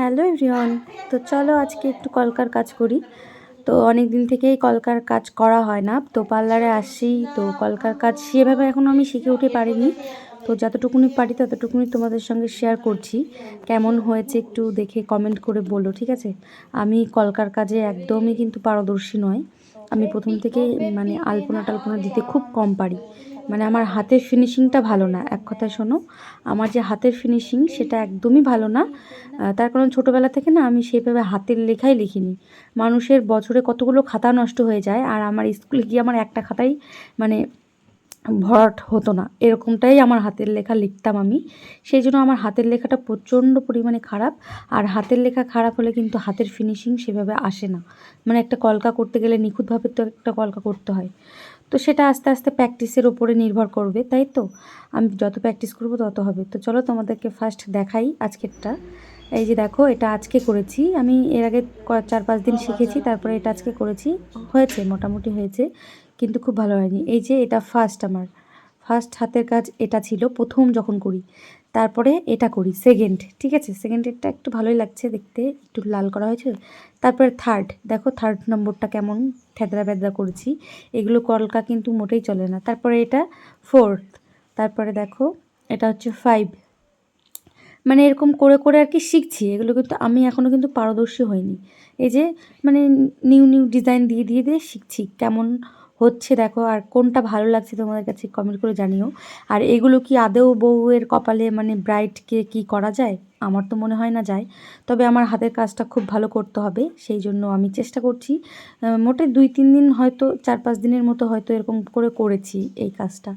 Hello everyone. তো চলো আজকে একটু কলকার কাজ করি। তো অনেক দিন থেকেই কলকার কাজ করা হয় না, তো পার্লারে আসি। তো কলকার কাজ সেভাবে এখনও আমি শিখে উঠে পারিনি। তো যতটুকুনি পারি ততটুকুনি তোমাদের সঙ্গে শেয়ার করছি। কেমন হয়েছে একটু দেখে কমেন্ট করে বলো, ঠিক আছে? আমি কলকার কাজে একদমই কিন্তু পারদর্শী নয়। আমি প্রথম থেকেই আলপনা টালপনা দিতে খুব কম পারি। আমার হাতের ফিনিশিংটা ভালো না, এক কথায় শোনো। আমার যে হাতের ফিনিশিং সেটা একদমই ভালো না। তার কারণ ছোটোবেলা থেকে না আমি সেভাবে হাতের লেখাই লিখিনি। মানুষের বছরে কতগুলো খাতা নষ্ট হয়ে যায়, আর আমার স্কুলে গিয়ে আমার একটা খাতাই মানে ভরাট হতো না, এরকমটাই আমার হাতের লেখা লিখতাম আমি। সেই জন্য আমার হাতের লেখাটা প্রচণ্ড পরিমাণে খারাপ। আর হাতের লেখা খারাপ হলে কিন্তু হাতের ফিনিশিং সেভাবে আসে না। একটা কলকা করতে গেলে নিখুঁতভাবে তো একটা কলকা করতে হয়। তো সেটা আস্তে আস্তে প্র্যাকটিসের ওপরে নির্ভর করবে, তাই তো? আমি যত প্র্যাকটিস করব তত হবে। তো চলো তোমাদেরকে ফার্স্ট দেখাই আজকেরটা। এই যে দেখো, এটা আজকে করেছি আমি। এর আগে 4-5 দিন শিখেছি, তারপরে এটা আজকে করেছি। হয়েছে, মোটামুটি হয়েছে, কিন্তু খুব ভালো হয়নি। এই যে এটা আমার ফার্স্ট হাতের কাজ এটা ছিল প্রথম যখন করি। তারপরে এটা করি সেকেন্ড, ঠিক আছে? সেকেন্ডেরটা একটু ভালোই লাগছে দেখতে, একটু লাল করা হয়েছে। তারপরে থার্ড, দেখো থার্ড নম্বরটা কেমন থেদরা বেদরা করেছি। এগুলো কলকা কিন্তু মোটেই চলে না। তারপরে এটা ফোর্থ। তারপরে দেখো এটা হচ্ছে 5। এরকম করে করে আর কি শিখছি। এগুলো কিন্তু আমি এখনও কিন্তু পারদর্শী হইনি। এই যে নিউ নিউ ডিজাইন দিয়ে দিয়ে দিয়ে শিখছি। কেমন হচ্ছে দেখো, আর কোনটা ভালো লাগছে তোমাদের কাছে কমেন্ট করে জানিও। আর এগুলো কি আদৌ বউয়ের কপালে ব্রাইডকে কি করা যায়? আমার তো মনে হয় না যায়। তবে আমার হাতের কাজটা খুব ভালো করতে হবে, সেই জন্য আমি চেষ্টা করছি। মোটে 2-3 দিন, হয়তো 4-5 দিনের মতো হয়তো এরকম করে করেছি এই কাজটা।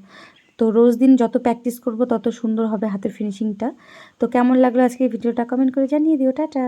তো রোজ দিন যত প্র্যাকটিস করব তত সুন্দর হবে হাতের ফিনিশিংটা। তো কেমন লাগলো আজকে ভিডিওটা কমেন্ট করে জানিয়ে দিও। টাটা।